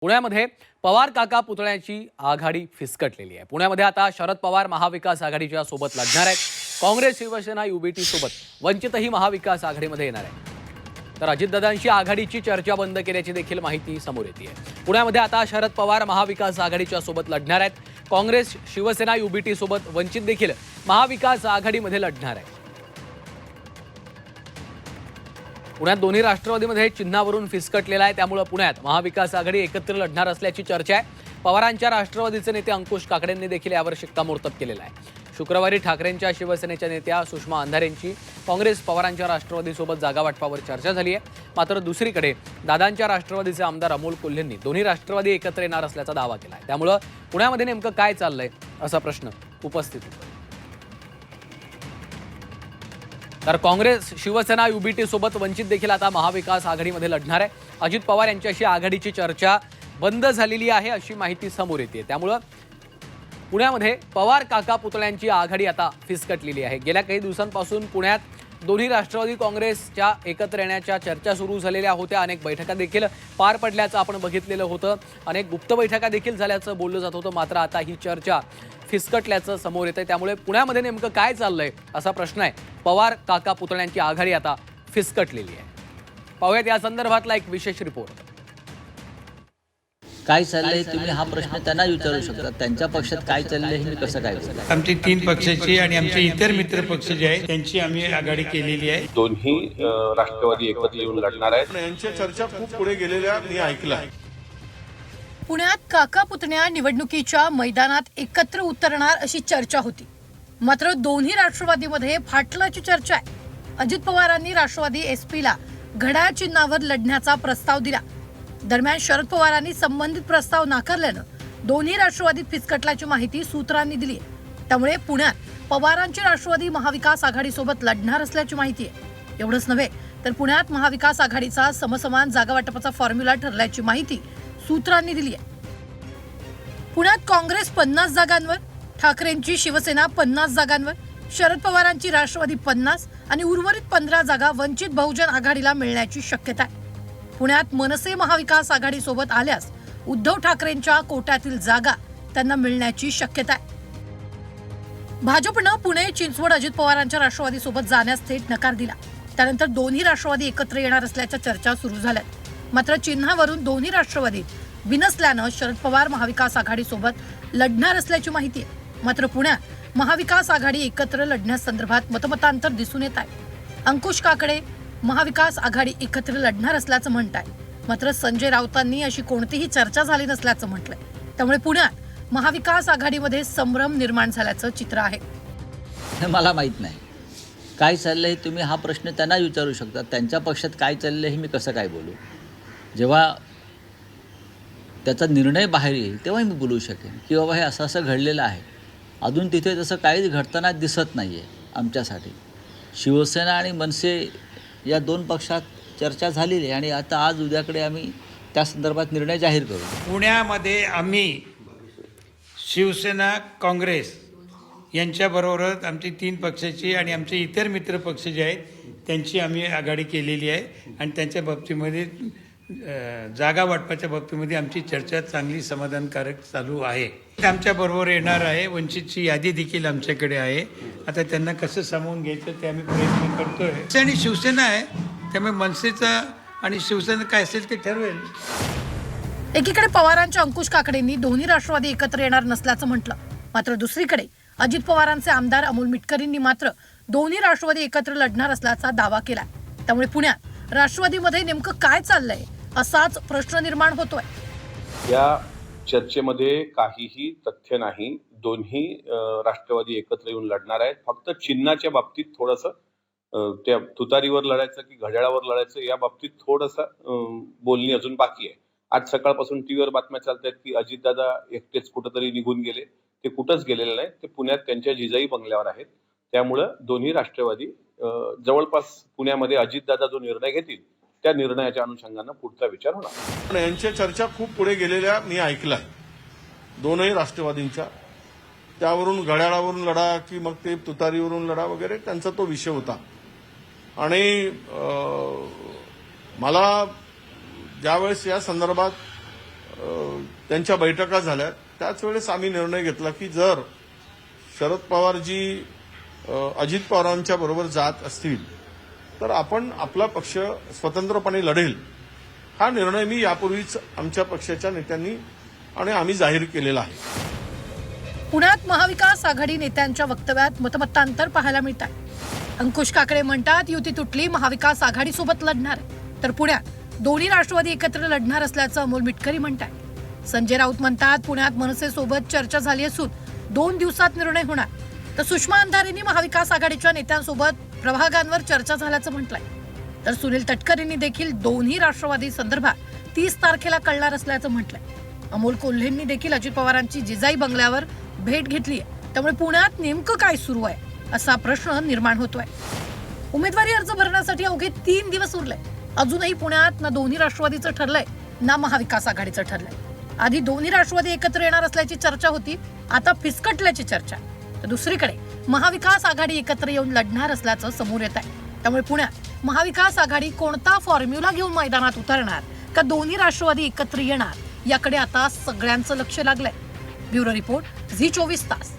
पुण्यामध्ये पवार काका पुतळ्याची आघाडी फिसकटलेली आहे। पुण्यामध्ये आता शरद पवार महाविकास आघाडीच्या सोबत लढणार आहेत। काँग्रेस, शिवसेना, युबीटी सोबत वंचितही महाविकास आघाडीमध्ये येणार आहे। तर अजितदादांची आघाडीची चर्चा बंद केल्याची देखील माहिती समोर येते आहे। पुण्यामध्ये आता शरद पवार महाविकास आघाडीच्या सोबत लढणार आहेत। काँग्रेस, शिवसेना, युबीटी सोबत वंचित देखील महाविकास आघाडीमध्ये लढणार आहे। पुण्यात दोन्ही राष्ट्रवादीमध्ये चिन्हावरून फिसकटलेला आहे, त्यामुळे पुण्यात महाविकास आघाडी एकत्र लढणार असल्याची चर्चा आहे। पवारांच्या राष्ट्रवादीचे नेते अंकुश काकडेंनी देखील यावर शिक्कामोर्तब केलेला आहे। शुक्रवारी ठाकरेंच्या शिवसेनेच्या नेत्या सुषमा अंधारेंची काँग्रेस पवारांच्या राष्ट्रवादीसोबत जागावाटपावर चर्चा झाली आहे। मात्र दुसरीकडे दादांच्या राष्ट्रवादीचे आमदार अमोल कोल्हेंनी दोन्ही राष्ट्रवादी एकत्र येणार असल्याचा दावा केला आहे। त्यामुळे पुण्यामध्ये नेमकं काय चाललंय असा प्रश्न उपस्थित होतो। तर काँग्रेस, शिवसेना, युबीटी सोबत वंचित देखील आता महाविकास आघाडीमध्ये लढणार आहे। अजित पवार यांच्याशी आघाडीची चर्चा बंद झालेली आहे अशी माहिती समोर येते। त्यामुळे पुण्यामध्ये पवार काका पुतळ्यांची आघाडी आता फिसकटलेली आहे। गेल्या काही दिवसांपासून पुण्यात दोन्ही राष्ट्रवादी काँग्रेसच्या एकत्र येण्याच्या चर्चा सुरू झालेल्या होत्या। अनेक बैठका देखील पार पडल्याचं आपण बघितलेलं होतं। अनेक गुप्त बैठका देखील झाल्याचं बोललं जात होतं। मात्र आता ही चर्चा फिसकटल्याचं समोर येतंय। त्यामुळे पुण्यामध्ये नेमकं काय चाललंय असा प्रश्न आहे। पवार काका पुतळ्यांची आघाडी आता फिसकटलेली आहे। पाहूयात या संदर्भातला एक विशेष रिपोर्ट। काय चाललंय तुम्ही हा प्रश्न त्यांना विचारू शकता। त्यांच्या पक्षात काय चाललंय हे कसं काय बोलू? आमची 3 पक्षाची आणि आमचे इतर मित्र पक्ष जे आहेत त्यांची आम्ही आघाडी केलेली आहे। दोन्ही राष्ट्रवादी एकत्र येऊन लढणार आहेत। यांच्या चर्चा खूप पुढे गेलेल्या मी ऐकल्या। पुण्यात काका पुतण्या निवडणुकीच्या मैदानात एकत्र उतरणार अशी चर्चा होती। मात्र दोन्ही राष्ट्रवादीमध्ये फाटलाची चर्चा आहे। अजित पवारांनी राष्ट्रवादी एसपीला घड्याळ चिन्हावर लढण्याचा प्रस्ताव दिला। दरम्यान शरद पवारांनी संबंधित प्रस्ताव नाकारल्यानं दोन्ही राष्ट्रवादीत फिसकटल्याची माहिती सूत्रांनी दिली आहे। त्यामुळे पुण्यात पवारांची राष्ट्रवादी महाविकास आघाडीसोबत लढणार असल्याची माहिती आहे। एवढंच नव्हे तर पुण्यात महाविकास आघाडीचा समसमान जागावाटपाचा फॉर्म्युला ठरल्याची माहिती सूत्रांनी दिली आहे। पुण्यात काँग्रेस 50 जागांवर, ठाकरेंची शिवसेना 50 जागांवर, शरद पवारांची राष्ट्रवादी 50 आणि उर्वरित 15 जागा वंचित बहुजन आघाडीला मिळण्याची शक्यता आहे। पुण्यात मनसे महाविकास आघाडीसोबत आल्यास उद्धव ठाकरेंच्या कोट्यातील जागा त्यांना मिळण्याची शक्यता आहे। भाजपनं पुणे, चिंचवड अजित पवारांच्या राष्ट्रवादीसोबत जाण्यास थेट नकार दिला। त्यानंतर दोन्ही राष्ट्रवादी एकत्र येणार असल्याच्या चर्चा सुरू झाल्यात। मात्र चिन्हावरून दोन्ही राष्ट्रवादीत बिनसल्यानं शरद पवार महाविकास आघाडीसोबत लढणार असल्याची माहिती आहे। मात्र पुण्यात महाविकास आघाडी एकत्र लढण्यासंदर्भात मतमतांतर दिसून येत आहे। अंकुश काकडे महाविकास आघाडी एकत्र लढणार असल्याचं म्हणताय। मात्र संजय राऊतांनी अशी कोणतीही चर्चा झाली नसल्याचं म्हटलंय। त्यामुळे पुण्यात महाविकास आघाडीमध्ये संभ्रम निर्माण झाल्याचं चित्र आहे। हे मला माहित नाही काय चाललंय तुम्ही हा प्रश्न त्यांना विचारू शकता। त्यांच्या पक्षात काय चाललंय हे मी कसं काय बोलू? जेव्हा त्याचा निर्णय बाहेर येईल तेव्हा मी बोलू शकेन की बाबा हे असं असं घडलेलं आहे। अजून तिथे तसं काहीच घडताना दिसत नाही आहे आमच्यासाठी। शिवसेना आणि मनसे या 2 पक्षात चर्चा झालेली आहे आणि आता आज उद्याकडे आम्ही त्या संदर्भात निर्णय जाहीर करू। पुण्यामध्ये आम्ही शिवसेना, काँग्रेस यांच्याबरोबरच आमची 3 पक्षाची आणि आमचे इतर मित्र पक्ष जे आहेत त्यांची आम्ही आघाडी केलेली आहे आणि त्यांच्या बाबतीमध्ये जागा वाटपाच्या बाबतीमध्ये आमची चर्चा चांगली समाधानकारक चालू आहे। आमच्याबरोबर येणार आहे। वंचितची यादी देखील आमच्याकडे आहे। आता त्यांना कसं सामावून घ्यायचं ते आम्ही प्रयत्न करतोय। आणि शिवसेना आहे त्यामुळे मनसेचा आणि शिवसेना काय असेल ते ठरवेल। एकीकडे पवारांच्या अंकुश काकडेंनी दोन्ही राष्ट्रवादी एकत्र येणार नसल्याचं म्हटलं। मात्र दुसरीकडे अजित पवारांचे आमदार अमोल मिटकरींनी मात्र दोन्ही राष्ट्रवादी एकत्र लढणार असल्याचा दावा केला। त्यामुळे पुण्यात राष्ट्रवादीमध्ये नेमकं काय चाललंय असाच प्रश्न निर्माण होतोय। या चर्चेमध्ये काहीही तथ्य नाही। दोन्ही राष्ट्रवादी एकत्र येऊन लढणार आहेत। फक्त चिन्हाच्या बाबतीत थोडंसं त्या तुतारीवर लढायचं की घड्याळावर लढायचं या बाबतीत थोडंसं बोलणी अजून बाकी आहे। आज सकाळपासून टीव्हीवर बातम्या चालतात की अजितदादा एकटेच कुठंतरी निघून गेले। ते कुठंच गेलेले नाही, ते पुण्यात त्यांच्या जिजाई बंगल्यावर आहेत। त्यामुळं दोन्ही राष्ट्रवादी जवळपास पुण्यामध्ये अजितदादा जो निर्णय घेतील त्या निर्णयाच्या अनुषंगानं पुढचा विचार होणार। यांच्या चर्चा खूप पुढे गेलेल्या मी ऐकल्या दोनही राष्ट्रवादींच्या। त्यावरून घड्याळावरून लढा की मग ते तुतारीवरून लढा वगैरे त्यांचा तो विषय होता। आणि मला ज्यावेळेस या संदर्भात त्यांच्या बैठका झाल्या. त्याच वेळेस आम्ही निर्णय घेतला की जर शरद पवारजी अजित पवारांच्या बरोबर जात असतील तर आपण आपला पक्ष स्वतंत्रपणे लढेल. हा निर्णय मी यापूर्वीच आमच्या पक्षाच्या नेत्यांनी आणि आम्ही जाहीर केलेला आहे. पुण्यात महाविकास आघाडी नेत्यांच्या वक्तव्यात मतमतांतर पाहायला मिळत आहे. अंकुश काकडे म्हणतात युती तुटली, महाविकास आघाडी सोबत लढणार, तर पुण्यात दोन्ही राष्ट्रवादी एकत्र लढणार असल्याचं अमोल मिटकरी म्हणतात. संजय राऊत म्हणतात पुण्यात मनसेसोबत चर्चा झाली असून 2 दिवसात निर्णय होणार, तर सुषमा अंधारेंनी महाविकास आघाडीच्या नेत्यांसोबत प्रभागांवर चर्चा झाल्याचं म्हटलंय. तर सुनील तटकर यांनी देखील दोन्ही राष्ट्रवादी संदर्भात 30 तारखेला कळणार असल्याचं म्हटलंय. अमोल कोल्हेंनी देखील अजित पवारांची जिजाई बंगल्यावर भेट घेतली आहे. त्यामुळे पुण्यात नेमकं काय सुरू आहे असा प्रश्न निर्माण होतोय. उमेदवारी अर्ज भरण्यासाठी अवघे 3 दिवस उरले. अजूनही पुण्यात ना दोन्ही राष्ट्रवादीचं ठरलंय ना महाविकास आघाडीचं ठरलंय. आधी दोन्ही राष्ट्रवादी एकत्र येणार असल्याची चर्चा होती, आता फिसकटल्याची चर्चा. तर दुसरीकडे महाविकास आघाडी एकत्र येऊन लढणार असल्याचं समोर येत आहे. त्यामुळे पुण्यात महाविकास आघाडी कोणता फॉर्म्युला घेऊन मैदानात उतरणार का दोन्ही राष्ट्रवादी एकत्र येणार याकडे आता सगळ्यांचं लक्ष लागलंय. ब्युरो रिपोर्ट, झी 24 तास.